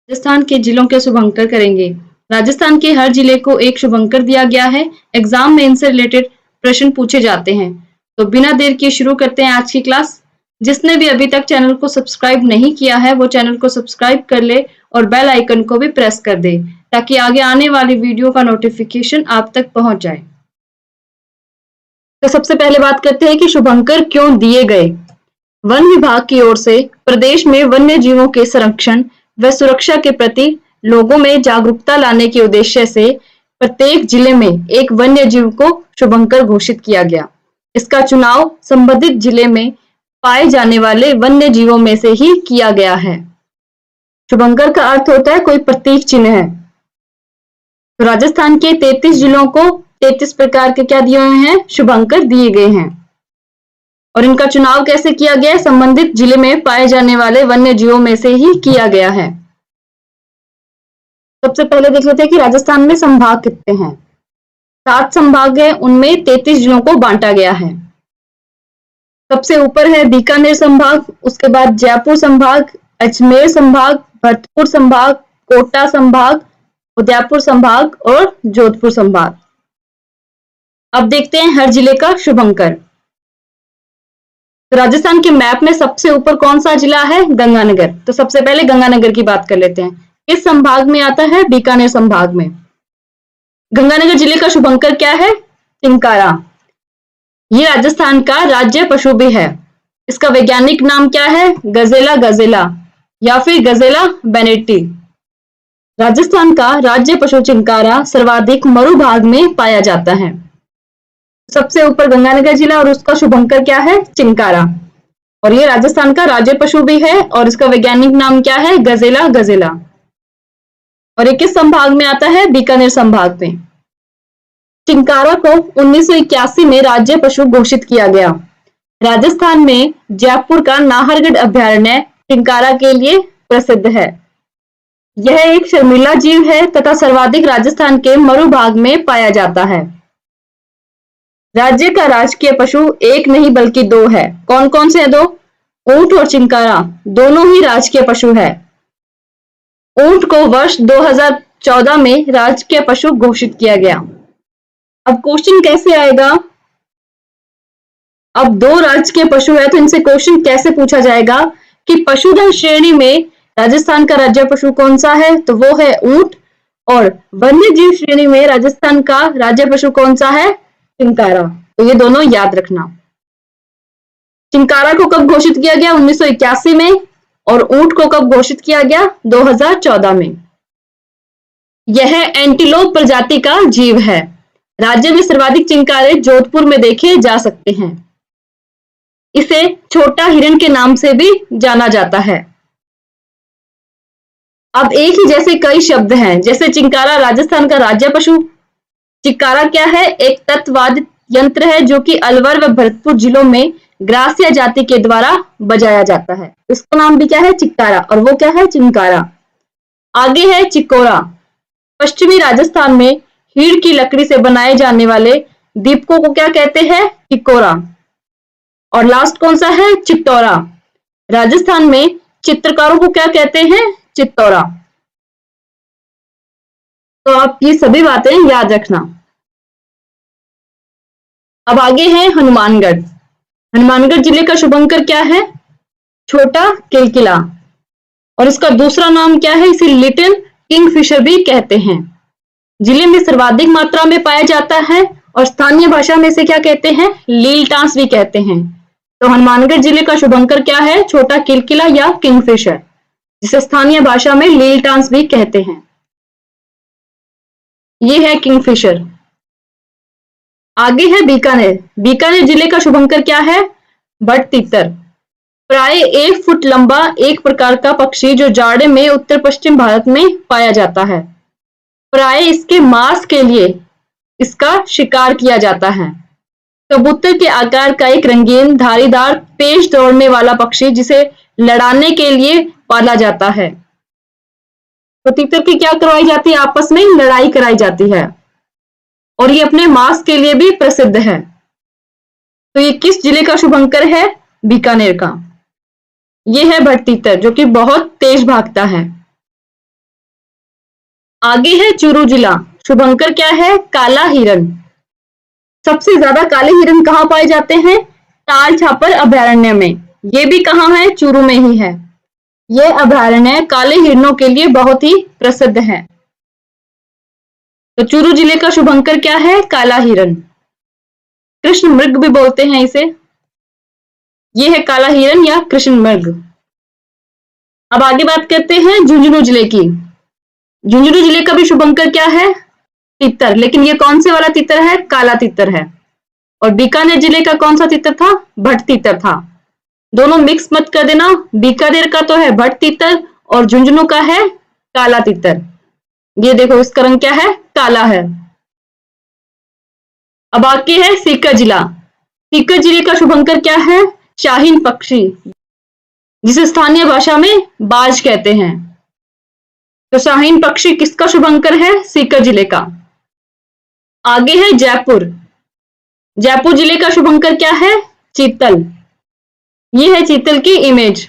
राजस्थान के जिलों के शुभंकर करेंगे। राजस्थान के हर जिले को एक शुभंकर दिया गया है। एग्जाम में इनसे रिलेटेड प्रश्न पूछे जाते हैं। तो बिना देर किए शुरू करते हैं आज की क्लास। जिसने भी अभी तक चैनल को सब्सक्राइब नहीं किया है वो चैनल को सब्सक्राइब कर ले और बेल आइकन को भी प्रेस कर दे ताकि आगे आने वाली वीडियो का नोटिफिकेशन आप तक पहुंच जाए। तो सबसे पहले बात करते हैं कि शुभंकर क्यों दिए गए। वन विभाग की ओर से प्रदेश में वन्य जीवों के संरक्षण व सुरक्षा के प्रति लोगों में जागरूकता लाने के उद्देश्य से प्रत्येक जिले में एक वन्य जीव को शुभंकर घोषित किया गया। इसका चुनाव संबंधित जिले में पाए जाने वाले वन्य जीवों में से ही किया गया है। शुभंकर का अर्थ होता है कोई प्रतीक चिन्ह है। तो राजस्थान के 33 जिलों को 33 प्रकार के क्या दिए हुए हैं, शुभंकर दिए गए हैं। और इनका चुनाव कैसे किया गया है, संबंधित जिले में पाए जाने वाले वन्य जीवों में से ही किया गया है। सबसे पहले देख लेते हैं कि राजस्थान में संभाग कितने हैं। 7 संभाग है, उनमें 33 जिलों को बांटा गया है। सबसे ऊपर है बीकानेर संभाग, उसके बाद जयपुर संभाग, अजमेर संभाग, भरतपुर संभाग, कोटा संभाग, उदयपुर संभाग और जोधपुर संभाग। अब देखते हैं हर जिले का शुभंकर। तो राजस्थान के मैप में सबसे ऊपर कौन सा जिला है, गंगानगर। तो सबसे पहले गंगानगर की बात कर लेते हैं। किस संभाग में आता है, बीकानेर संभाग में। गंगानगर जिले का शुभंकर क्या है, चिंकारा। ये राजस्थान का राज्य पशु भी है। इसका वैज्ञानिक नाम क्या है, गजेला गजेला या फिर गजेला बेनेटी। राजस्थान का राज्य पशु चिंकारा सर्वाधिक मरु भाग में पाया जाता है। सबसे ऊपर गंगानगर जिला और उसका शुभंकर क्या है, चिंकारा। और ये राजस्थान का राज्य पशु भी है और इसका वैज्ञानिक नाम क्या है, गजेला गजेला। और ये किस संभाग में आता है, बीकानेर संभाग में। चिंकारा को 1981 में राज्य पशु घोषित किया गया। राजस्थान में जयपुर का नाहरगढ़ अभयारण्य चिंकारा के लिए प्रसिद्ध है। यह एक शर्मीला जीव है तथा सर्वाधिक राजस्थान के मरु भाग में पाया जाता है। राज्य का राजकीय पशु एक नहीं बल्कि 2 है। कौन कौन से हैं 2, ऊंट और चिंकारा, दोनों ही राजकीय पशु है। ऊंट को वर्ष 2014 में राजकीय पशु घोषित किया गया। अब क्वेश्चन कैसे आएगा, अब 2 राजकीय पशु है तो इनसे क्वेश्चन कैसे पूछा जाएगा कि पशुधन श्रेणी में राजस्थान का राज्य पशु कौन सा है, तो वो है ऊंट। और वन्य जीव श्रेणी में राजस्थान का राज्य पशु कौन सा है, चिंकारा। तो ये दोनों याद रखना। चिंकारा को कब घोषित किया गया, 1981 में। और ऊंट को कब घोषित किया गया, 2014 में। यह एंटीलोप प्रजाति का जीव है। राज्य में सर्वाधिक चिंकारे जोधपुर में देखे जा सकते हैं। इसे छोटा हिरण के नाम से भी जाना जाता है। अब एक ही जैसे कई शब्द हैं, जैसे चिंकारा राजस्थान का राज्य पशु। चिक्कारा क्या है, एक तत्वाद यंत्र है जो कि अलवर व भरतपुर जिलों में ग्रासिया जाति के द्वारा बजाया जाता है। इसका नाम भी क्या है, चिक्कारा, और वो क्या है, चिंकारा। आगे है चिकोरा। पश्चिमी राजस्थान में हीड़ की लकड़ी से बनाए जाने वाले दीपकों को क्या कहते हैं, चिकोरा। और लास्ट कौन सा है, चित्तौरा। राजस्थान में चित्रकारों को क्या कहते हैं, चित्तौरा। तो आप ये सभी बातें याद रखना। अब आगे है हनुमानगढ़। हनुमानगढ़ जिले का शुभंकर क्या है, छोटा किलकिला। और इसका दूसरा नाम क्या है, इसे लिटिल किंगफिशर भी कहते हैं। जिले में सर्वाधिक मात्रा में पाया जाता है और स्थानीय भाषा में से क्या कहते हैं, लीलटांस भी कहते हैं। तो हनुमानगढ़ जिले का शुभंकर क्या है, छोटा किलकिला या किंगफिशर, जिसे स्थानीय भाषा में लीलटांस भी कहते हैं। ये है किंगफिशर। आगे है बीकानेर। बीकानेर जिले का शुभंकर क्या है, भटतीतर। प्राय 1 फुट लंबा एक प्रकार का पक्षी जो जाड़े में उत्तर पश्चिम भारत में पाया जाता है। प्राय इसके मांस के लिए इसका शिकार किया जाता है। कबूतर के आकार का एक रंगीन धारीदार तेज दौड़ने वाला पक्षी जिसे लड़ाने के लिए पाला जाता है। तो तीतर की क्या करवाई जाती है, आपस में लड़ाई कराई जाती है और ये अपने मांस के लिए भी प्रसिद्ध है। तो ये किस जिले का शुभंकर है, बीकानेर का। ये है भटतीतर जो कि बहुत तेज भागता है। आगे है चूरू जिला, शुभंकर क्या है? काला हिरन। सबसे ज्यादा काले हिरन कहाँ पाए जाते हैं? ताल छापर अभयारण्य में। ये भी कहाँ है? चूरू में ही है। ये अभयारण्य काले हिरणों के लिए बहुत ही प्रसिद्ध है। तो चूरू जिले का शुभंकर क्या है? काला हिरन। कृष्ण मृग भी बोलते हैं इसे। ये है काला हिरन या कृष्ण मृग। अब आगे बात करते हैं झुंझुनू जिले की। झुंझुनू जिले का भी शुभंकर क्या है? तितर। लेकिन ये कौन से वाला तितर है? काला तितर है। और बीकानेर जिले का कौन सा तितर था? भट तितर था। दोनों मिक्स मत कर देना। बीकानेर का तो है भट तितर और झुंझुनू का है काला तितर। ये देखो इसका रंग क्या है? काला है। अब आगे है सीकर जिला। सीकर जिले का शुभंकर क्या है? शाहीन पक्षी, जिसे स्थानीय भाषा में बाज कहते हैं। तो शाहीन पक्षी किसका शुभंकर है? सीकर जिले का। आगे है जयपुर। जयपुर जिले का शुभंकर क्या है? चीतल। ये है चीतल की इमेज।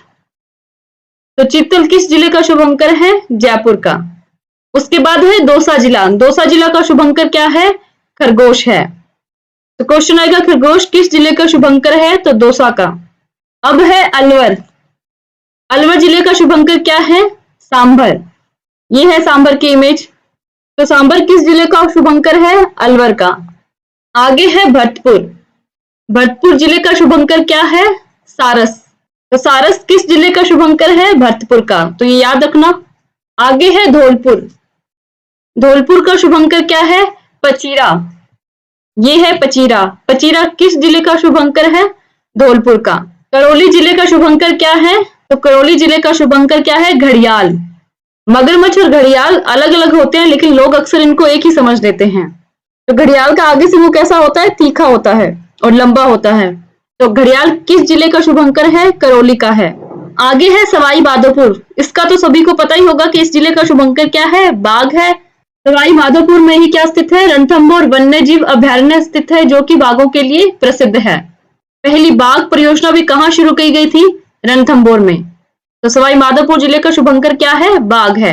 तो चीतल किस जिले का शुभंकर है? जयपुर का। उसके बाद है दौसा जिला। दौसा जिला का शुभंकर क्या है? खरगोश है। तो क्वेश्चन आएगा खरगोश किस जिले का शुभंकर है? तो दौसा का। अब है अलवर। अलवर जिले का शुभंकर क्या है? सांभर। ये है सांभर की इमेज। तो सांभर किस जिले का शुभंकर है? अलवर का। आगे है भरतपुर। भरतपुर जिले का शुभंकर क्या है? सारस। तो सारस किस जिले का शुभंकर है? भरतपुर का। तो ये याद रखना। आगे है धौलपुर। धौलपुर का शुभंकर क्या है? पचीरा। ये है पचीरा। पचीरा किस जिले का शुभंकर है? धौलपुर का। करौली जिले का शुभंकर क्या है? तो करौली जिले का शुभंकर क्या है? घड़ियाल। मगरमच्छ और घड़ियाल अलग अलग होते हैं, लेकिन लोग अक्सर इनको एक ही समझ लेते हैं। तो घड़ियाल का आगे से मुंह कैसा होता है? तीखा होता है और लंबा होता है। तो घड़ियाल किस जिले का शुभंकर है? करौली का है। आगे है सवाई माधोपुर। इसका तो सभी को पता ही होगा कि इस जिले का शुभंकर क्या है? बाघ है। सवाई माधोपुर में ही क्या स्थित है? रणथंभौर वन्य जीव अभयारण्य स्थित है, जो कि बाघों के लिए प्रसिद्ध है। पहली बाघ परियोजना भी कहाँ शुरू की गई थी? रणथंभौर में। तो सवाई माधोपुर जिले का शुभंकर क्या है? बाघ है।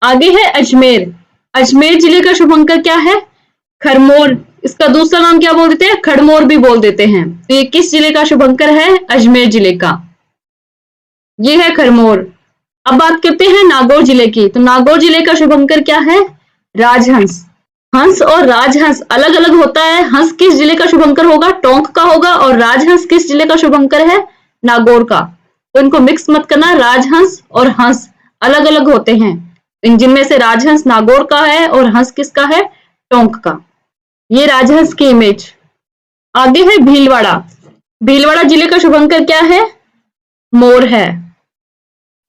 आगे है अजमेर। अजमेर जिले का शुभंकर क्या है? खरमोर। इसका दूसरा नाम क्या बोल देते हैं? खड़मोर भी बोल देते हैं। तो ये किस जिले का शुभंकर है? अजमेर जिले का। ये है खरमोर। अब बात करते हैं नागौर जिले की। तो नागौर जिले का शुभंकर क्या है? राजहंस। हंस और राजहंस अलग अलग होता है। हंस किस जिले का शुभंकर होगा? टोंक का होगा। और राजहंस किस जिले का शुभंकर है? नागौर का। तो इनको मिक्स मत करना। राजहंस और हंस अलग अलग होते हैं। जिनमें से राजहंस नागौर का है और हंस किसका है? टोंक का। ये राजहंस की इमेज। आगे है भीलवाड़ा। भीलवाड़ा जिले का शुभंकर क्या है? मोर है।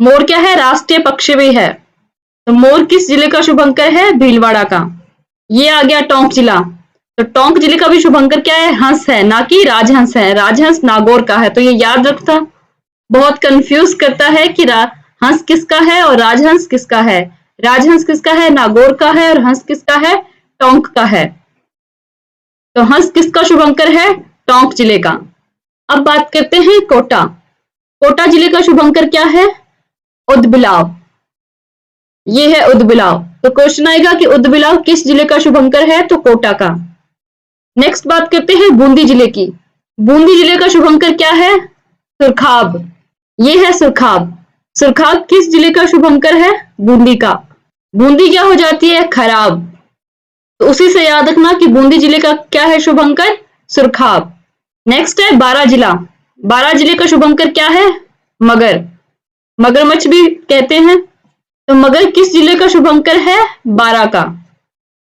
मोर क्या है? राष्ट्रीय पक्षी भी है। तो मोर किस जिले का शुभंकर है? भीलवाड़ा का। ये आ गया टोंक जिला। तो टोंक जिले का भी शुभंकर क्या है? हंस है, ना कि राजहंस है। राजहंस नागौर का है। तो ये याद रखता। बहुत कंफ्यूज करता है कि हंस किसका है और राजहंस किसका है। राजहंस किसका है? नागौर का है। और हंस किसका है? टोंक का है। तो हंस किसका शुभंकर है? टोंक जिले का। अब बात करते हैं कोटा। कोटा जिले का शुभंकर क्या है? उदबिलाव। ये है उदबिलाव। तो क्वेश्चन आएगा कि उदबिलाव किस जिले का शुभंकर है? तो कोटा का। नेक्स्ट बात करते हैं बूंदी जिले की। बूंदी जिले का शुभंकर क्या है? सुरखाब। ये है सुरखाब। सुरखाब किस जिले का शुभंकर है? बूंदी का। बूंदी क्या हो जाती है? खराब। तो उसी से याद रखना कि बूंदी जिले का क्या है शुभंकर? सुरखाब। नेक्स्ट है बारां जिला। बारां जिले का शुभंकर क्या है? मगर। मगरमच्छ भी कहते हैं। तो मगर किस जिले का शुभंकर है? बारां का।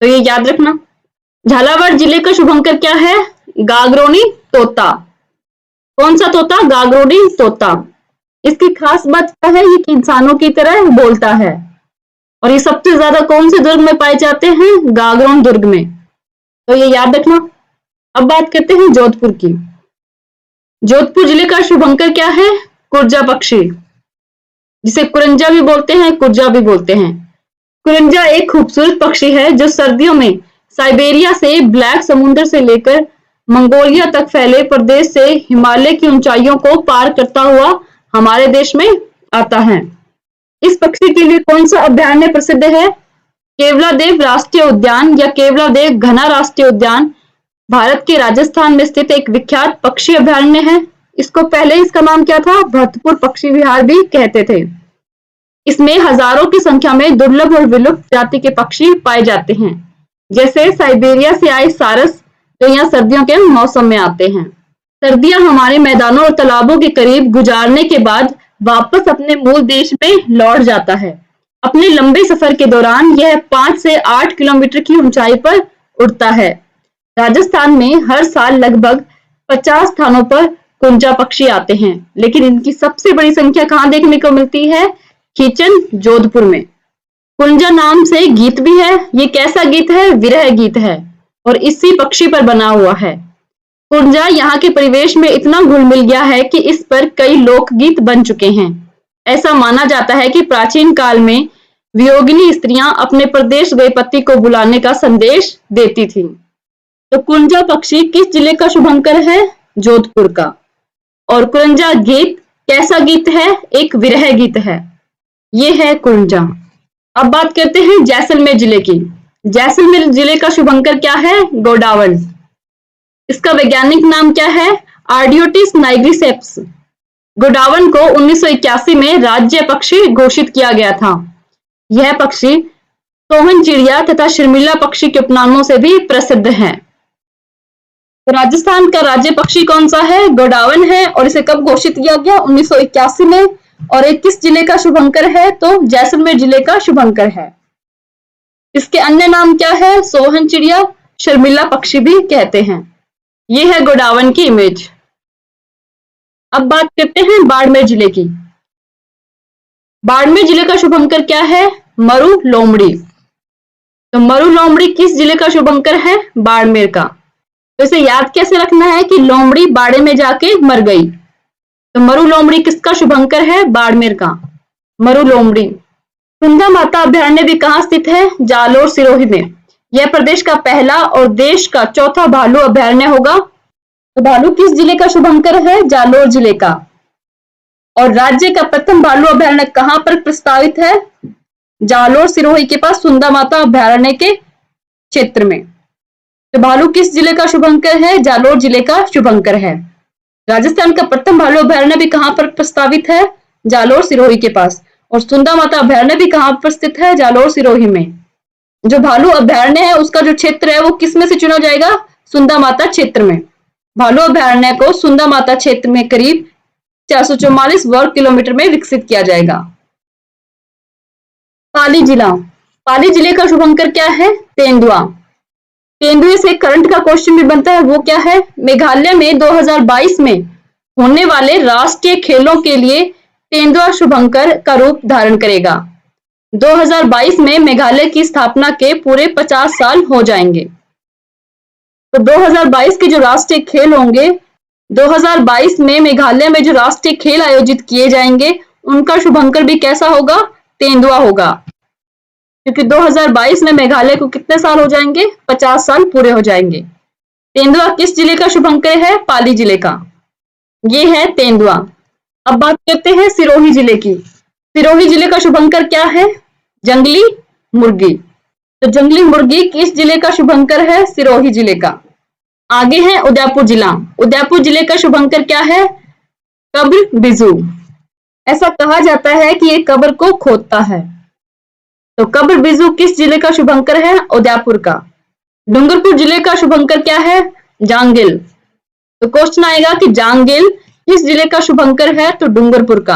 तो ये याद रखना। झालावाड़ जिले का शुभंकर क्या है? गागरोनी तोता। कौन सा तोता? गागरोनी तोता। इसकी खास बात क्या है? ये इंसानों की तरह बोलता है। और ये सबसे ज्यादा कौन से दुर्ग में पाए जाते हैं? गागरोन दुर्ग में। तो ये याद रखना। अब बात करते हैं जोधपुर की। जोधपुर जिले का शुभंकर क्या है? कुरजा पक्षी, जिसे कुरंजा भी बोलते हैं, कुरजा भी बोलते हैं। कुरंजा एक खूबसूरत पक्षी है जो सर्दियों में साइबेरिया से ब्लैक समुद्र से लेकर मंगोलिया तक फैले प्रदेश से हिमालय की ऊंचाइयों को पार करता हुआ हमारे देश में आता है। इस पक्षी के लिए कौन सा अभयारण्य प्रसिद्ध है? केवलादेव राष्ट्रीय उद्यान या केवलादेव घना राष्ट्रीय उद्यान भारत के राजस्थान में स्थित एक विख्यात पक्षी अभयारण्य है। इसको पहले इसका नाम क्या था? भरतपुर पक्षी विहार भी कहते थे। इसमें हजारों की संख्या में दुर्लभ और विलुप्त जाति के पक्षी पाए जाते हैं, जैसे साइबेरिया से आए सारस, जो यहाँ सर्दियों के मौसम में आते हैं। सर्दियां हमारे मैदानों और तालाबों के करीब गुजारने के बाद वापस अपने मूल देश में लौट जाता है। अपने लंबे सफर के दौरान यह 5 से 8 किलोमीटर की ऊंचाई पर उड़ता है। राजस्थान में हर साल लगभग 50 स्थानों पर कुंजा पक्षी आते हैं, लेकिन इनकी सबसे बड़ी संख्या कहाँ देखने को मिलती है? खीचन, जोधपुर में। कुंजा नाम से गीत भी है। ये कैसा गीत है? विरह गीत है और इसी पक्षी पर बना हुआ है। कुंजा यहाँ के परिवेश में इतना घुल मिल गया है कि इस पर कई लोकगीत बन चुके हैं। ऐसा माना जाता है कि प्राचीन काल में वियोगिनी स्त्रियां अपने परदेश गए पति को बुलाने का संदेश देती थीं। तो कुंजा पक्षी किस जिले का शुभंकर है? जोधपुर का। और कुंजा गीत कैसा गीत है? एक विरह गीत है। ये है कुंजा। अब बात करते हैं जैसलमेर जिले की। जैसलमेर जिले का शुभंकर क्या है? गोडावण। इसका वैज्ञानिक नाम क्या है? आर्डियोटिस नाइग्रिसेप्स। गोडावण को 1981 में राज्य पक्षी घोषित किया गया था। यह पक्षी सोहन चिड़िया तथा शर्मिला पक्षी के उपनामों से भी प्रसिद्ध है। तो राजस्थान का राज्य पक्षी कौन सा है? गोडावण है। और इसे कब घोषित किया गया? 1981 में। और एक किस जिले का शुभंकर है? तो जैसलमेर जिले का शुभंकर है। इसके अन्य नाम क्या है? सोहन चिड़िया, शर्मिला पक्षी भी कहते हैं। ये है गोडावण की इमेज। अब बात करते हैं बाड़मेर जिले की। बाड़मेर जिले का शुभंकर क्या है? मरु लोमड़ी। तो मरु लोमड़ी किस जिले का शुभंकर है? बाड़मेर का। तो इसे याद कैसे रखना है कि लोमड़ी बाड़े में जाके मर गई। तो मरु लोमड़ी किसका शुभंकर है? बाड़मेर का। मरु लोमड़ी। सुंदा माता अभयारण्य भी कहाँ स्थित है? जालोर सिरोही में। यह प्रदेश का पहला और देश का चौथा भालू अभयारण्य होगा। तो भालू किस जिले का शुभंकर है? जालोर जिले का। और राज्य का प्रथम भालू अभयारण्य कहाँ पर प्रस्तावित है? जालोर सिरोही के पास सुंदा माता अभयारण्य के क्षेत्र में। तो भालू किस जिले का शुभंकर है? जालोर जिले का शुभंकर है। राजस्थान का प्रथम भालू अभयारण्य भी कहाँ पर प्रस्तावित है? जालोर सिरोही के पास। और सुंदा माता अभयारण्य भी कहाँ पर स्थित है? जालोर सिरोही में। जो भालू अभयारण्य है उसका जो क्षेत्र है वो किस में से चुना जाएगा? सुंदा माता क्षेत्र में। भालू अभयारण्य को सुंदा माता क्षेत्र में करीब 444 वर्ग किलोमीटर में विकसित किया जाएगा। पाली जिला। पाली जिले का शुभंकर क्या है? तेंदुआ। तेंदुए से करंट का क्वेश्चन भी बनता है, वो क्या है? मेघालय में 2022 में होने वाले राष्ट्रीय खेलों के लिए तेंदुआ शुभंकर का रूप धारण करेगा। 2022 में मेघालय की स्थापना के पूरे 50 साल हो जाएंगे। तो 2022 के जो राष्ट्रीय खेल होंगे, 2022 में मेघालय में जो राष्ट्रीय खेल आयोजित किए जाएंगे उनका शुभंकर भी कैसा होगा? तेंदुआ होगा। क्योंकि 2022 में मेघालय को कितने साल हो जाएंगे? 50 साल पूरे हो जाएंगे। तेंदुआ किस जिले का शुभंकर है? पाली जिले का। ये है तेंदुआ। अब बात करते हैं सिरोही जिले की। सिरोही जिले का शुभंकर क्या है? जंगली मुर्गी। तो जंगली मुर्गी किस जिले का शुभंकर है? सिरोही जिले का। आगे है उदयपुर जिला। उदयपुर जिले का शुभंकर क्या है? कब्र बिजू। ऐसा कहा जाता है कि ये कब्र को खोदता है। तो कब्र बिजू किस जिले का शुभंकर है? उदयपुर का। डूंगरपुर जिले का शुभंकर क्या है? जांगिल। तो क्वेश्चन आएगा कि जांगिल किस जिले का शुभंकर है? तो डूंगरपुर का।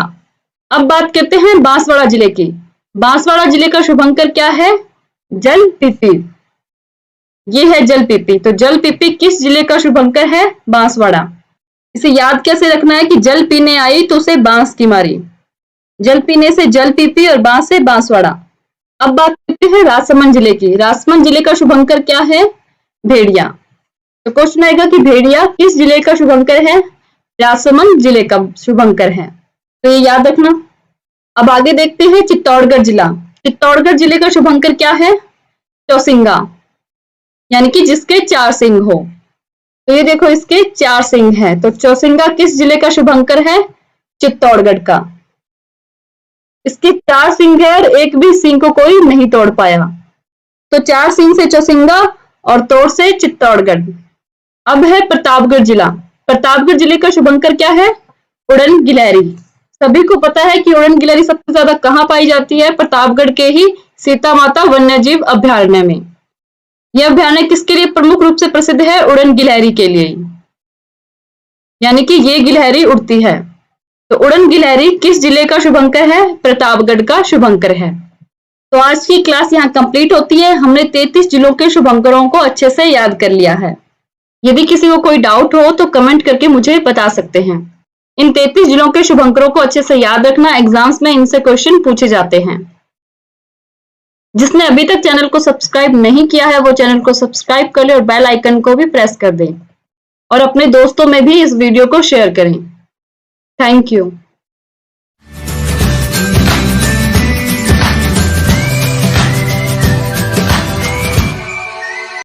अब बात करते हैं बांसवाड़ा जिले की। बांसवाड़ा जिले का शुभंकर क्या है? जलपीपी। ये है जलपीपी। तो जलपीपी किस जिले का शुभंकर है? बांसवाड़ा। इसे याद कैसे रखना है कि जल पीने आई तो उसे बांस की मारी। जल पीने से जलपीपी और बांस से बांसवाड़ा। अब बात करते हैं राजसमंद जिले की। राजसमंद जिले का शुभंकर क्या है? भेड़िया। तो क्वेश्चन आएगा कि भेड़िया किस जिले का शुभंकर है? राजसमंद जिले का शुभंकर है। तो ये याद रखना। अब आगे देखते हैं चित्तौड़गढ़ जिला। चित्तौड़गढ़ जिले का शुभंकर क्या है? चौसिंगा, यानी कि जिसके 4 सिंग हो। तो ये देखो इसके 4 सिंग है। तो चौसिंगा किस जिले का शुभंकर है? चित्तौड़गढ़ का। इसके 4 सिंग है और एक भी सिंग को कोई नहीं तोड़ पाया। तो 4 सिंह से चौसिंगा और तोड़ से चित्तौड़गढ़। अब है प्रतापगढ़ जिला। प्रतापगढ़ जिले का शुभंकर क्या है? उड़न गिलहरी। सभी को पता है कि उड़न गिलहरी सबसे ज्यादा कहाँ पाई जाती है? प्रतापगढ़ के ही सीता माता वन्यजीव अभ्यारण्य में। यह अभ्यारण्य किसके लिए प्रमुख रूप से प्रसिद्ध है? उड़न गिलहरी के लिए, यानी कि ये गिलहरी उड़ती है। तो उड़न गिलहरी किस जिले का शुभंकर है? प्रतापगढ़ का शुभंकर है। तो आज की क्लास यहाँ कंप्लीट होती है। हमने 33 जिलों के शुभंकरों को अच्छे से याद कर लिया है। यदि किसी को कोई डाउट हो तो कमेंट करके मुझे बता सकते हैं। इन 33 जिलों के शुभंकरों को अच्छे से याद रखना, एग्जाम्स में इनसे क्वेश्चन पूछे जाते हैं। जिसने अभी तक चैनल को सब्सक्राइब नहीं किया है वो चैनल को सब्सक्राइब कर ले और बेल आइकन को भी प्रेस कर दें और अपने दोस्तों में भी इस वीडियो को शेयर करें। Thank you.